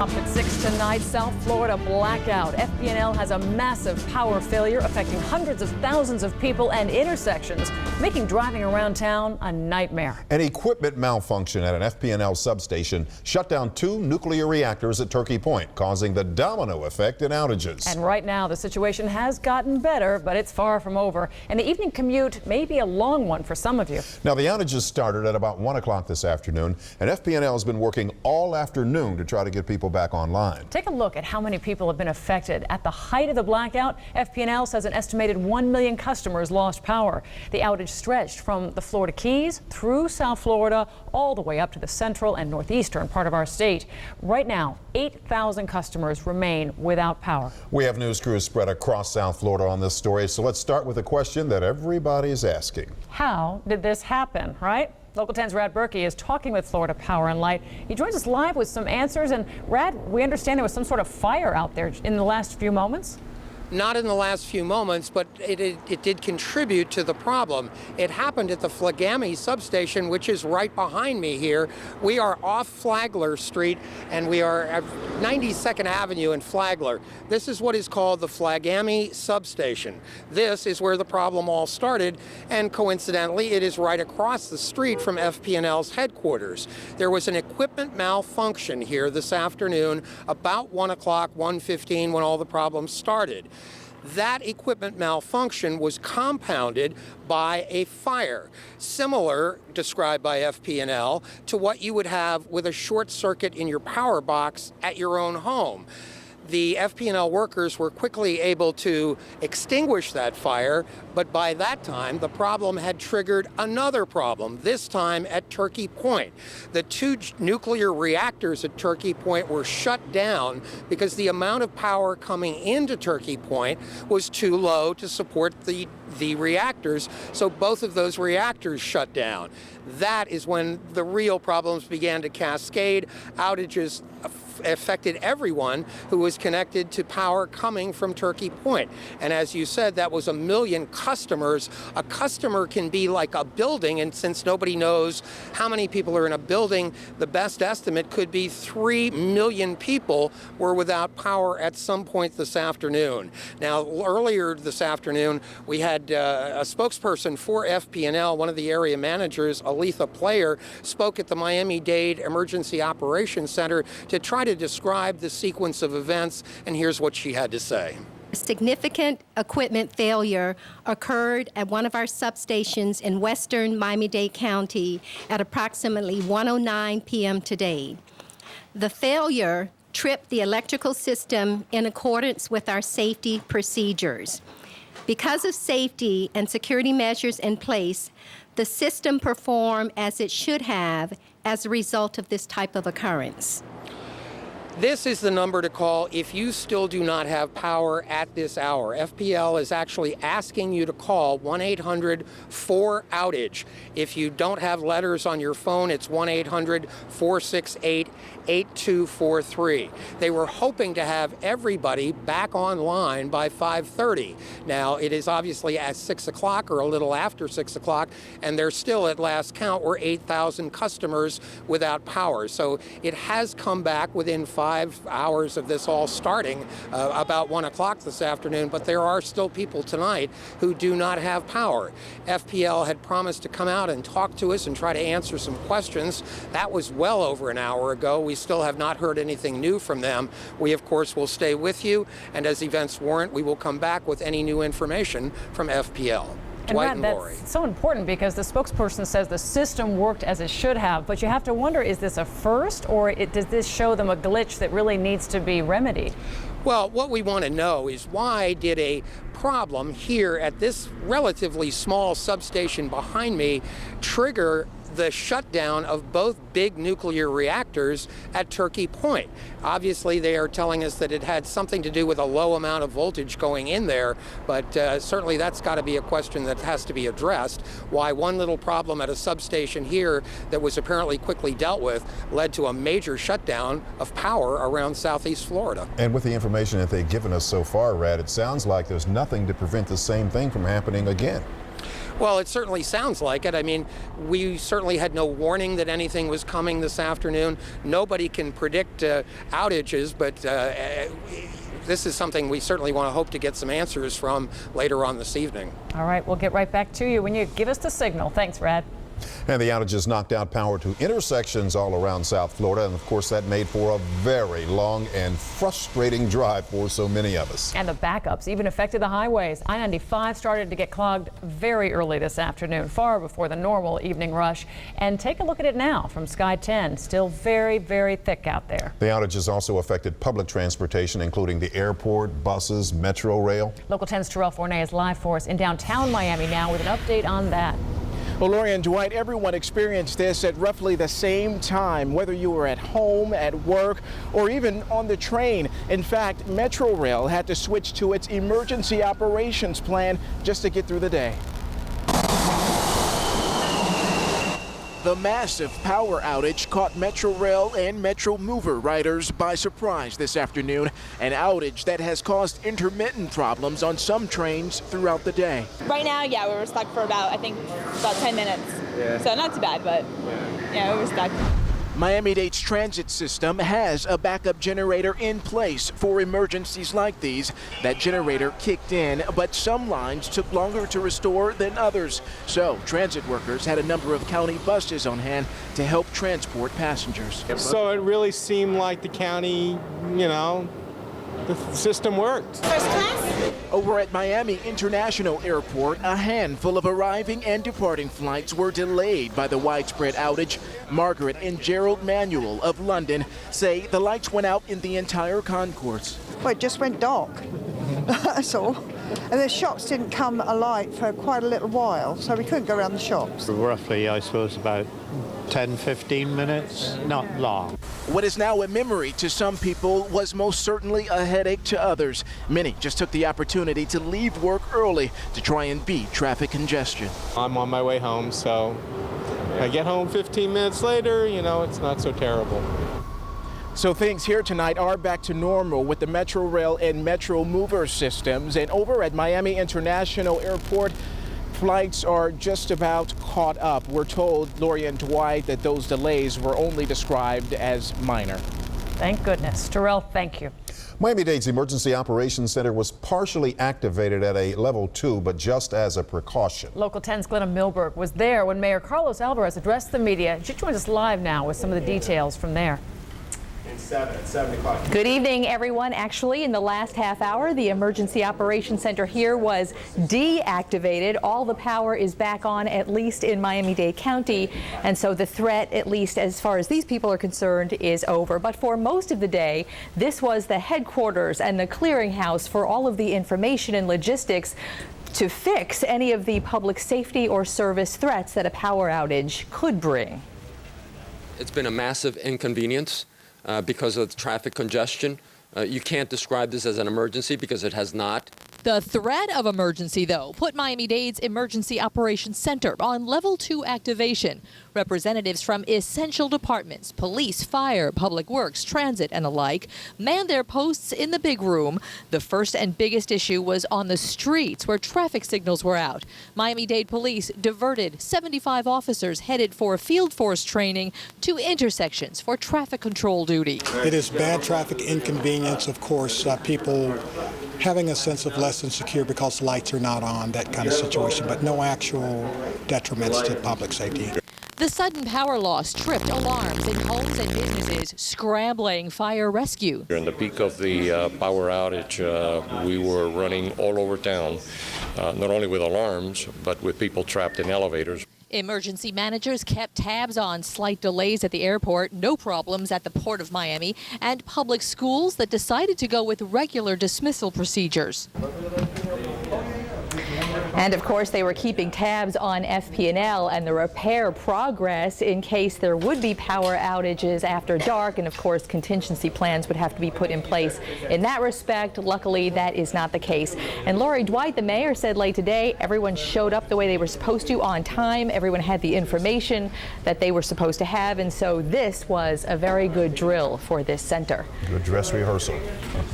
Top at 6 tonight, South Florida blackout. FPL has a massive power failure affecting hundreds of thousands of people and intersections, making driving around town a nightmare. An equipment malfunction at an FPL substation shut down 2 nuclear reactors at Turkey Point, causing the domino effect in outages. And right now, the situation has gotten better, but it's far from over. And the evening commute may be a long one for some of you. Now, the outages started at about 1 o'clock this afternoon, and FPL has been working all afternoon to try to get people back online. Take a look at how many people have been affected. At the height of the blackout, FPL says an estimated 1 million customers lost power. The outage stretched from the Florida Keys through South Florida all the way up to the central and northeastern part of our state. Right now, 8,000 customers remain without power. We have news crews spread across South Florida on this story, so let's start with a question that everybody's asking. How did this happen, right? Local 10's Rad Berkey is talking with Florida Power and Light. He joins us live with some answers. And Rad, we understand there was some sort of fire out there in the last few moments? Not in the last few moments, but it did contribute to the problem. It happened at the Flagami substation, which is right behind me here. We are off Flagler Street, and we are at 92nd Avenue in Flagler. This is what is called the Flagami substation. This is where the problem all started, and coincidentally, it is right across the street from FPL's headquarters. There was an equipment malfunction here this afternoon about 1 o'clock, 1:15, when all the problems started. That equipment malfunction was compounded by a fire, similar, described by FPL, to what you would have with a short circuit in your power box at your own home. The FPL workers were quickly able to extinguish that fire, but by that time, the problem had triggered another problem, this time at Turkey Point. The 2 nuclear reactors at Turkey Point were shut down because the amount of power coming into Turkey Point was too low to support the reactors, so both of those reactors shut down. That is when the real problems began to cascade. Outages affected everyone who was connected to power coming from Turkey Point. And as you said, that was 1 million customers. A customer can be like a building, and since nobody knows how many people are in a building, the best estimate could be 3 million people were without power at some point this afternoon. Now, earlier this afternoon, we had a spokesperson for FPL, one of the area managers, Aletha Player, spoke at the Miami-Dade Emergency Operations Center to try to describe the sequence of events, and here's what she had to say. Significant equipment failure occurred at one of our substations in western Miami-Dade County at approximately 1:09 p.m. today. The failure tripped the electrical system in accordance with our safety procedures. Because of safety and security measures in place, the system performed as it should have as a result of this type of occurrence. This is the number to call if you still do not have power at this hour. FPL is actually asking you to call 1-800-4-OUTAGE. If you don't have letters on your phone, it's 1-800-468-8243. They were hoping to have everybody back online by 5:30. Now, it is obviously at 6 o'clock or a little after 6 o'clock, and there's still, at last count, were 8,000 customers without power. So it has come back within 5 hours of this all starting, about 1 o'clock this afternoon, but there are still people tonight who do not have power. FPL had promised to come out and talk to us and try to answer some questions. That was well over an hour ago. We still have not heard anything new from them. We, of course, will stay with you, and as events warrant, we will come back with any new information from FPL. And Rad, that's so important because the spokesperson says the system worked as it should have, but you have to wonder, is this a first, or does this show them a glitch that really needs to be remedied? Well, what we want to know is why did a problem here at this relatively small substation behind me trigger the shutdown of both big nuclear reactors at Turkey Point. Obviously, they are telling us that it had something to do with a low amount of voltage going in there, but certainly that's got to be a question that has to be addressed. Why one little problem at a substation here that was apparently quickly dealt with led to a major shutdown of power around southeast Florida. And with the information that they've given us so far, Rad, it sounds like there's nothing to prevent the same thing from happening again. Well, it certainly sounds like it. I mean, we certainly had no warning that anything was coming this afternoon. Nobody can predict outages, but this is something we certainly want to hope to get some answers from later on this evening. All right, we'll get right back to you when you give us the signal. Thanks, Brad. And the outages knocked out power to intersections all around South Florida. And of course, that made for a very long and frustrating drive for so many of us. And the backups even affected the highways. I-95 started to get clogged very early this afternoon, far before the normal evening rush. And take a look at it now from Sky 10. Still very, very thick out there. The outages also affected public transportation, including the airport, buses, Metro Rail. Local 10's Terrell Forney is live for us in downtown Miami now with an update on that. Well, Lori and Dwight, everyone experienced this at roughly the same time, whether you were at home, at work, or even on the train. In fact, Metro Rail had to switch to its emergency operations plan just to get through the day. The massive power outage caught Metro Rail and Metro Mover riders by surprise this afternoon, an outage that has caused intermittent problems on some trains throughout the day. Right now, yeah, we were stuck for about 10 minutes. Yeah. So not too bad, but yeah, we were stuck. Miami-Dade's transit system has a backup generator in place for emergencies like these. That generator kicked in, but some lines took longer to restore than others. So transit workers had a number of county buses on hand to help transport passengers. So it really seemed like the county, the system worked. First class? Over at Miami International Airport, a handful of arriving and departing flights were delayed by the widespread outage. Margaret and Gerald Manuel of London say the lights went out in the entire concourse. Well, it just went dark, that's all. And the shops didn't come alight for quite a little while, so we couldn't go around the shops. Roughly, I suppose, about 10-15 minutes, not long. What is now a memory to some people was most certainly a headache to others. Many just took the opportunity to leave work early to try and beat traffic congestion. I'm on my way home, so I get home 15 minutes later, it's not so terrible. So things here tonight are back to normal with the Metro Rail and Metro Mover systems. And over at Miami International Airport, flights are just about caught up. We're told, Lori and Dwight, that those delays were only described as minor. Thank goodness. Terrell, thank you. Miami-Dade's Emergency Operations Center was partially activated at a level 2, but just as a precaution. Local 10's Glenna Milberg was there when Mayor Carlos Alvarez addressed the media. She joins us live now with some of the details from there. 7 o'clock. Good evening, everyone. Actually, in the last half hour, the Emergency Operations Center here was deactivated. All the power is back on, at least in Miami-Dade County, and so the threat, at least as far as these people are concerned, is over. But for most of the day, this was the headquarters and the clearinghouse for all of the information and logistics to fix any of the public safety or service threats that a power outage could bring. It's been a massive inconvenience. Because of the traffic congestion. You can't describe this as an emergency because it has not. The threat of emergency, though, put Miami-Dade's Emergency Operations Center on level 2 activation. Representatives from essential departments, police, fire, public works, transit, and the like, manned their posts in the big room. The first and biggest issue was on the streets where traffic signals were out. Miami-Dade police diverted 75 officers headed for field force training to intersections for traffic control duty. It is bad traffic inconvenience, of course, people having a sense of less than secure because lights are not on, that kind of situation, but no actual detriments to public safety. The sudden power loss tripped alarms in homes and businesses scrambling fire rescue. During the peak of the power outage, we were running all over town, not only with alarms, but with people trapped in elevators. Emergency managers kept tabs on slight delays at the airport, no problems at the Port of Miami, and public schools that decided to go with regular dismissal procedures. And of course, they were keeping tabs on FP&L and the repair progress in case there would be power outages after dark. And of course, contingency plans would have to be put in place in that respect. Luckily, that is not the case. And Lori, Dwight, the mayor, said late today, everyone showed up the way they were supposed to on time. Everyone had the information that they were supposed to have. And so this was a very good drill for this center. Good dress rehearsal.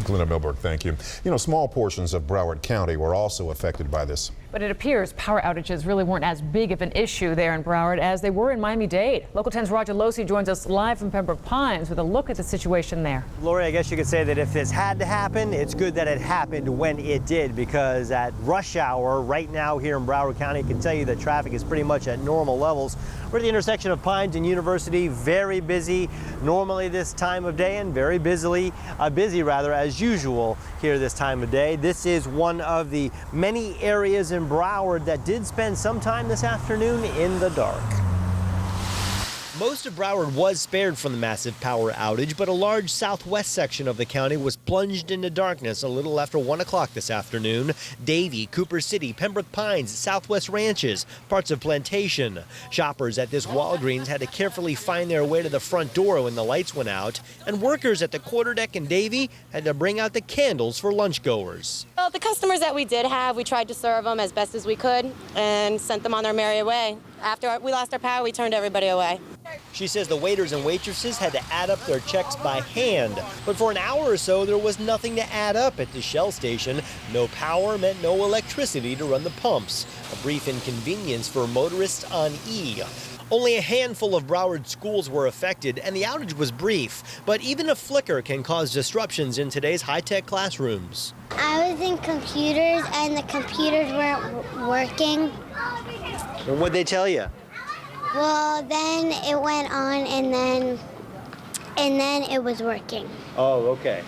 Glenna Milberg, thank you. Small portions of Broward County were also affected by this. But it appears power outages really weren't as big of an issue there in Broward as they were in Miami-Dade. Local 10's Roger Losi joins us live from Pembroke Pines with a look at the situation there. Lori, I guess you could say that if this had to happen, it's good that it happened when it did, because at rush hour right now here in Broward County, I can tell you that traffic is pretty much at normal levels. We're at the intersection of Pines and University, very busy normally this time of day, and very busy as usual here this time of day. This is one of the many areas in Broward that did spend some time this afternoon in the dark. Most of Broward was spared from the massive power outage, but a large southwest section of the county was plunged into darkness a little after 1 o'clock this afternoon. Davie, Cooper City, Pembroke Pines, Southwest Ranches, parts of Plantation. Shoppers at this Walgreens had to carefully find their way to the front door when the lights went out, and workers at the quarterdeck in Davie had to bring out the candles for lunchgoers. Well, the customers that we did have, we tried to serve them as best as we could and sent them on their merry way. After we lost our power, we turned everybody away. She says the waiters and waitresses had to add up their checks by hand. But for an hour or so, there was nothing to add up at the Shell station. No power meant no electricity to run the pumps. A brief inconvenience for motorists on E. Only a handful of Broward schools were affected, and the outage was brief. But even a flicker can cause disruptions in today's high-tech classrooms. I was in computers, and the computers weren't working. And what'd they tell you? Well, then it went on, and then it was working. Oh, okay.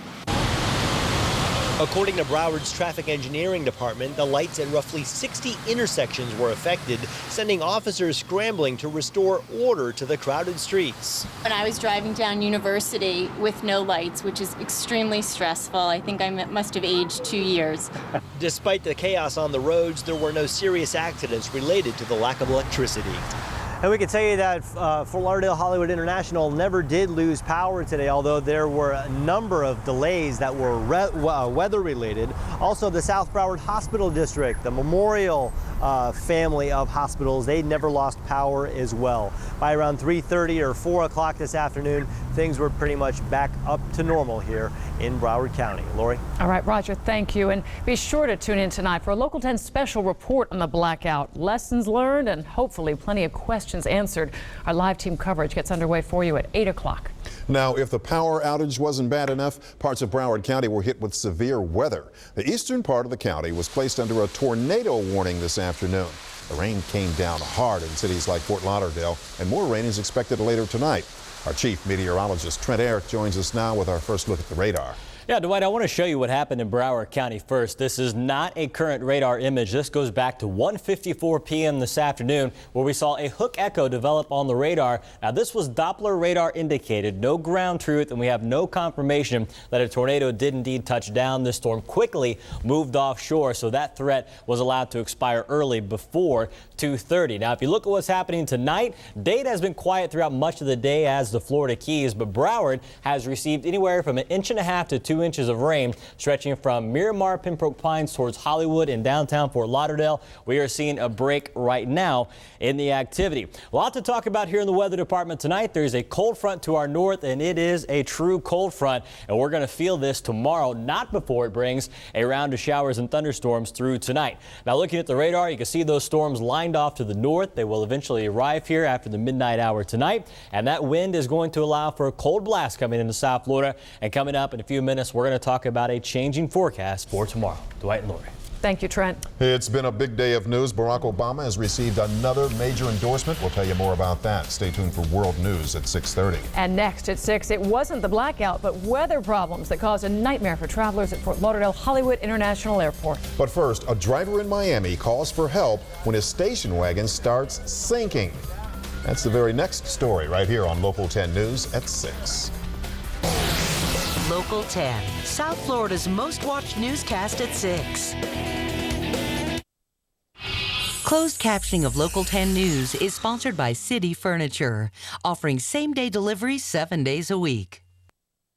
According to Broward's traffic engineering department, the lights at roughly 60 intersections were affected, sending officers scrambling to restore order to the crowded streets. When I was driving down University with no lights, which is extremely stressful, I think I must have aged 2 years. Despite the chaos on the roads, there were no serious accidents related to the lack of electricity. And we can tell you that Fort Lauderdale Hollywood International never did lose power today, although there were a number of delays that were weather-related. Also, the South Broward Hospital District, the Memorial family of hospitals, they never lost power as well. By around 3:30 or 4 o'clock this afternoon, things were pretty much back up to normal here in Broward County. Lori? All right, Roger, thank you. And be sure to tune in tonight for a Local 10 special report on the blackout. Lessons learned and hopefully plenty of questions answered. Our live team coverage gets underway for you at 8 o'clock. Now, if the power outage wasn't bad enough, parts of Broward County were hit with severe weather. The eastern part of the county was placed under a tornado warning this afternoon. The rain came down hard in cities like Fort Lauderdale, and more rain is expected later tonight. Our chief meteorologist, Trent Eyre, joins us now with our first look at the radar. Yeah, Dwight, I want to show you what happened in Broward County first. This is not a current radar image. This goes back to 1:54 p.m. this afternoon, where we saw a hook echo develop on the radar. Now, this was Doppler radar indicated, no ground truth, and we have no confirmation that a tornado did indeed touch down. This storm quickly moved offshore, so that threat was allowed to expire early before 2:30. Now, if you look at what's happening tonight, Dade has been quiet throughout much of the day as the Florida Keys, but Broward has received anywhere from 1.5 inches to 2 inches of rain, stretching from Miramar, Pembroke Pines towards Hollywood and downtown Fort Lauderdale. We are seeing a break right now in the activity. A lot to talk about here in the weather department tonight. There's a cold front to our north, and it is a true cold front, and we're going to feel this tomorrow, not before it brings a round of showers and thunderstorms through tonight. Now, looking at the radar, you can see those storms lined off to the north. They will eventually arrive here after the midnight hour tonight, and that wind is going to allow for a cold blast coming into South Florida. And coming up in a few minutes, we're going to talk about a changing forecast for tomorrow. Dwight and Lori. Thank you, Trent. It's been a big day of news. Barack Obama has received another major endorsement. We'll tell you more about that. Stay tuned for World News at 6:30. And next at 6, it wasn't the blackout, but weather problems that caused a nightmare for travelers at Fort Lauderdale Hollywood International Airport. But first, a driver in Miami calls for help when his station wagon starts sinking. That's the very next story right here on Local 10 News at 6. Local 10, South Florida's most watched newscast at 6. Closed captioning of Local 10 News is sponsored by City Furniture, offering same-day delivery 7 days a week.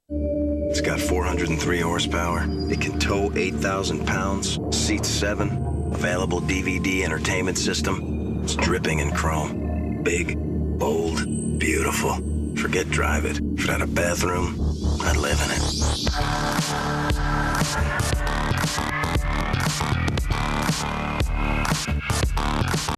It's got 403 horsepower. It can tow 8,000 pounds, seats 7, available DVD entertainment system. It's dripping in chrome. Big, bold, beautiful. Forget drive it. If it had a bathroom, I'd live in it.